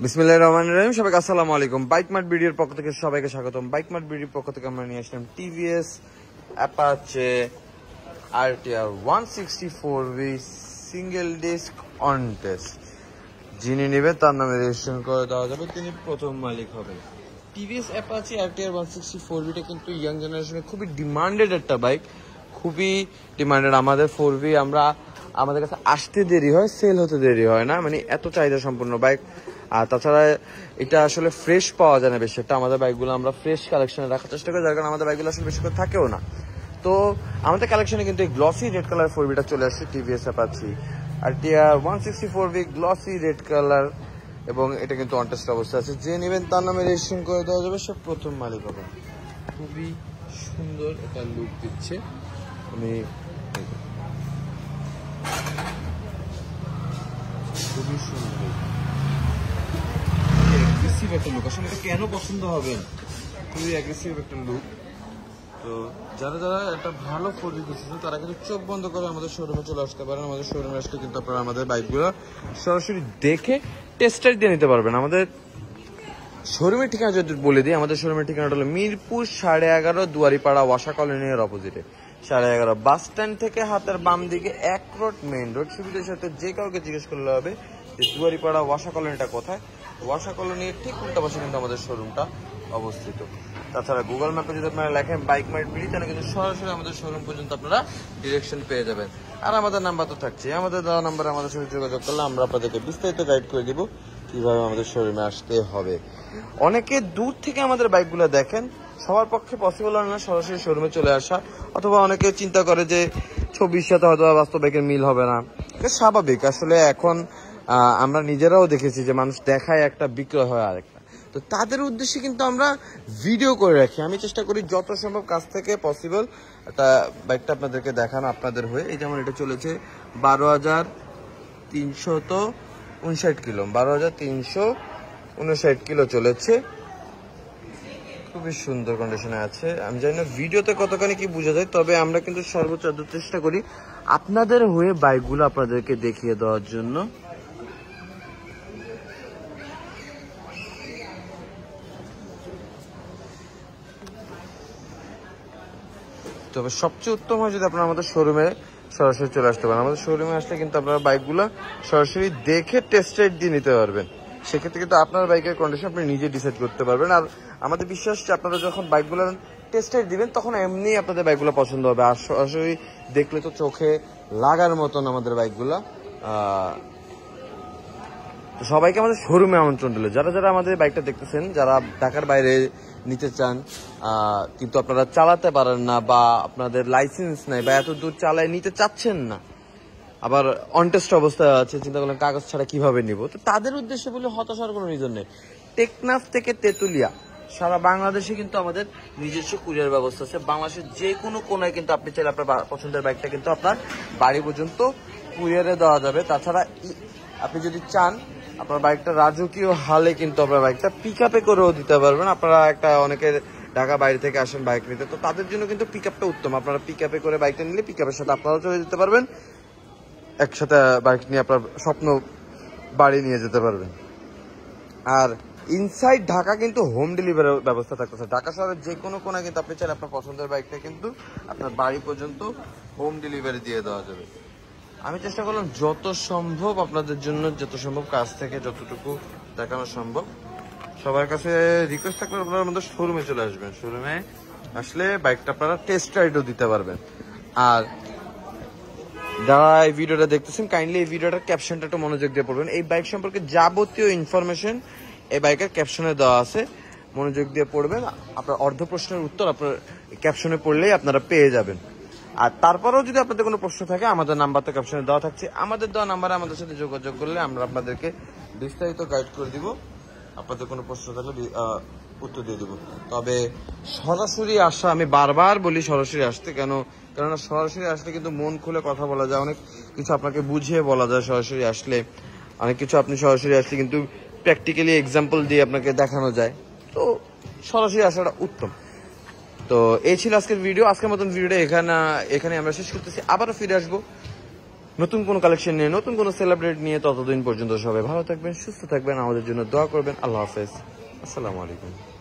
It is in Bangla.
বিসমিল্লাহির রহমানির রহিম। সবাইকে আসসালামু আলাইকুম। বাইক মার্ট ভিডিওর পক্ষ থেকে সবাইকে স্বাগতম। বাইক মার্ট ভিডিওর পক্ষ থেকে আমরা নিয়ে আসলাম TVS Apache RTR 164V single disc on test. যিনি নেবেন তার নামে রেজিস্ট্রেশন করে দেওয়া যাবে, তিনি প্রথম মালিক হবেন। টিভিএস অ্যাপাচে আরটিআর 164Vটা কিন্তু ইয়াং জেনারেশনে খুবই ডিমান্ডেড একটা বাইক, খুবই ডিমান্ডেড। আমাদের 4V আমাদের কাছে আসতে দেরি হয়, সেল হতে দেরি হয় না, মানে এত চাহিদা সম্পূর্ণ বাইক। আর তাছাড়া এটা আসলে ফ্রেশ পাওয়া যায় না বেশি একটা। আমাদের বাইকগুলো আমরা ফ্রেশ কালেকশনে রাখার চেষ্টা করি, যার কারণে আমাদের বাইকগুলো আসলে বেশি করে থাকেও না। তো আমাদের কালেকশনে কিন্তু এই গ্লসি রেড কালার 4Vটা চলে আসছে, TVS Apache RTR 164V glossy red colour, এবং এটা কিন্তু অনটেস্ট অবস্থা আছে। যে নেবেন তার নামে রেজিস্ট্রেশন করে দেওয়া যাবে, সে প্রথম মালিক হবে। খুবই সুন্দর একটা লুক দিচ্ছে। আমি খুবই সুন্দর অ্যাগ্রেসিভ একটা লুক। আসলে এটা কেন পছন্দ হবে, খুবই অ্যাগ্রেসিভ একটা লুক। তো যারা যারা একটা ভালো 4V খুঁজছেন তারা কিন্তু চোখ বন্ধ করে আমাদের শোরুমে চলে আসতে পারেন। আমাদের শোরুমে আসলে কিন্তু আপনারা আমাদের বাইকগুলো সরাসরি দেখে টেস্ট রাইড দিয়ে নিতে পারবেন। আমাদের শোরুমের ঠিকানা যদি বলে দিই, আমাদের শোরুমের ঠিকানাটা হলো মিরপুর 11.5 দুয়ারিপাড়া ওয়াসা কলোনির অপোজিটে। 11.5 বাস স্ট্যান্ড থেকে হাতের বাম দিকে 1 রোড মেইন রোড। সুবিধার সাথে যে কাউকে জিজ্ঞেস করলে হবে যে দুয়ারিপাড়া ওয়াসা কলোনিটা কোথায়। ওয়াসা কলোনির ঠিক উল্টা পাশে কিন্তু আমাদের শোরুমটা অবস্থিত। তাছাড়া গুগল ম্যাপে যদি আপনারা লেখেন বাইক মার্ট ভিডিও, তাহলে কিন্তু সরাসরি আমাদের শোরুম পর্যন্ত আপনারা ডিরেকশন পেয়ে যাবেন। আর আমাদের নাম্বার তো থাকছে, আমাদের দেওয়া নাম্বারে আমাদের সাথে যোগাযোগ করলে আমরা আপনাদেরকে বিস্তারিত গাইড করে দিব কিভাবে আমাদের শোরুমে আসতে হবে। অনেকে দূর থেকে আমাদের বাইকগুলো দেখেন, সবার পক্ষে পসিবল হয় না সরাসরি শোরুমে চলে আসা, অথবা অনেকে চিন্তা করে যে ছবির সাথে হয়তো বাস্তব বাইকের মিল হবে না। এটা স্বাভাবিক। আসলে এখন আমরা নিজেরাও দেখেছি যে মানুষ দেখায় একটা, বিক্রয় হয় আরেকটা। তো তাদের উদ্দেশ্যে কিন্তু আমরা ভিডিও করে রাখি। আমি চেষ্টা করি যত সম্ভব কাছ থেকে পসিবল একটা বাইকটা আপনাদেরকে দেখানো আপনাদের হয়ে। এই যেমন এটা চলেছে 12,359 কিলো, 12,359 কিলো চলেছে। খুবই সুন্দর কন্ডিশনে আছে। আমি জানি না ভিডিওতে কতখানি কি বোঝা যায়, তবে আমরা কিন্তু সর্বোচ্চ চেষ্টা করি আপনাদের হয়ে বাইকগুলো আপনাদেরকে দেখিয়ে দেওয়ার জন্য। তবে সবচেয়ে উত্তম হয় যদি আপনারা আমাদের শোরুমে সরাসরি চলে আসতে পারেন। আমাদের শোরুমে আসলে কিন্তু আপনারা বাইকগুলো সরাসরি দেখে টেস্ট রাইড দিয়ে নিতে পারবেন। সেক্ষেত্রে কিন্তু আপনার বাইকের কন্ডিশন আপনি নিজে ডিসাইড করতে পারবেন। আর আমাদের বিশ্বাস যে আপনারা যখন বাইকগুলো টেস্ট রাইড দিবেন তখন এমনি আপনাদের বাইকগুলো পছন্দ হবে। আর সরাসরি দেখলে তো চোখে লাগার মতন আমাদের বাইকগুলো। তো সবাইকে আমাদের শোরুমে আমন্ত্রণ দিল। যারা যারা আমাদের বাইকটা দেখতেছেন, যারা ঢাকার বাইরে নিতে চান কিন্তু আপনারা চালাতে পারেন না, বা আপনাদের লাইসেন্স নাই, বা এত দূর চালায় নিতে চাচ্ছেন না, আবার অনটেস্ট অবস্থায় আছে, চিন্তা করলেন কাগজ ছাড়া কিভাবে নিব, তো তাদের উদ্দেশ্যে বলে হতাশার কোনো রিজন নেই। টেকনাফ থেকে তেতুলিয়া সারা বাংলাদেশে কিন্তু আমাদের নিজস্ব কুরিয়ার ব্যবস্থা আছে। বাংলাদেশের যে কোনো কোনায় কিন্তু আপনি চাইলে আপনার পছন্দের বাইকটা কিন্তু আপনার বাড়ি পর্যন্ত কুরিয়ারে দেওয়া যাবে। তাছাড়া আপনি যদি চান আপনার বাইকটা রাজকীয় হালে কিন্তু আপনার বাইকটা পিক আপে করেও দিতে পারবেন। আপনারা অনেকে ঢাকা বাইরে থেকে আসেন বাইক নিতে, তো তাদের জন্য কিন্তু পিক আপটা উত্তম। আপনারা পিক আপে করে বাইকটা নিলে পিক আপের সাথে আপনারাও চলে যেতে পারবেন, একসাথে বাইক নিয়ে আপনার স্বপ্ন বাড়ি নিয়ে যেতে পারবেন। আর ইনসাইড ঢাকা কিন্তু হোম ডেলিভারির ব্যবস্থা থাকতেছে। ঢাকা শহরের যে কোনো কোণায় কিন্তু আপনি চাইলে আপনার পছন্দের বাইকটা কিন্তু আপনার বাড়ি পর্যন্ত হোম ডেলিভারি দিয়ে দেওয়া যাবে। আমি চেষ্টা করলাম যত সম্ভব আপনাদের জন্য, যত সম্ভব কাছ থেকে যতটুকু দেখানো সম্ভব। সবার কাছে রিকোয়েস্ট থাকলে আপনারা আমাদের শোরুমে চলে আসবেন। শোরুমে আসলে বাইকটা আপনারা টেস্ট রাইডও দিতে পারবেন। আর যারা এই ভিডিওটা দেখতেছেন, কাইন্ডলি এই ভিডিওটার ক্যাপশনটা একটু মনোযোগ দিয়ে পড়বেন। এই বাইক সম্পর্কে যাবতীয় ইনফরমেশন এই বাইকের ক্যাপশনে দেওয়া আছে, মনোযোগ দিয়ে পড়বেন। আপনার অর্ধ প্রশ্নের উত্তর আপনার ক্যাপশনে পড়লেই আপনারা পেয়ে যাবেন। আর তারপরেও যদি আপনাদের কোনো প্রশ্ন থাকে, আমাদের নাম্বার তো ক্যাপশনে দেওয়া থাকছে, আমাদের দেওয়া নাম্বারে আমাদের সাথে যোগাযোগ করলে আমরা আপনাদেরকে বিস্তারিত গাইড করে দিব। আপনাদের কোনো প্রশ্ন থাকলে উত্তর দিয়ে দিব। তবে সরাসরি আসা, আমি বারবার বলি সরাসরি আসতে, কেননা সরাসরি আসলে কিন্তু মন খুলে কথা বলা যায়, অনেক কিছু আপনাকে বুঝিয়ে বলা যায় সরাসরি আসলে। অনেক কিছু আপনি সরাসরি আসলে কিন্তু প্র্যাকটিক্যালি এক্সাম্পল দিয়ে আপনাকে দেখানো যায়। তো সরাসরি আসাটা উত্তম। তো এই ছিল আজকের ভিডিও। আজকের মতন ভিডিওটা এখানে আমরা শেষ করতেছি। আবারও ফিরে আসবো নতুন কোনো কালেকশন নিয়ে, নতুন কোনো সেলিব্রিটি নিয়ে। ততদিন পর্যন্ত সবাই ভালো থাকবেন, সুস্থ থাকবেন, আমাদের জন্য দোয়া করবেন। আল্লাহ হাফেজ, আসসালামু আলাইকুম।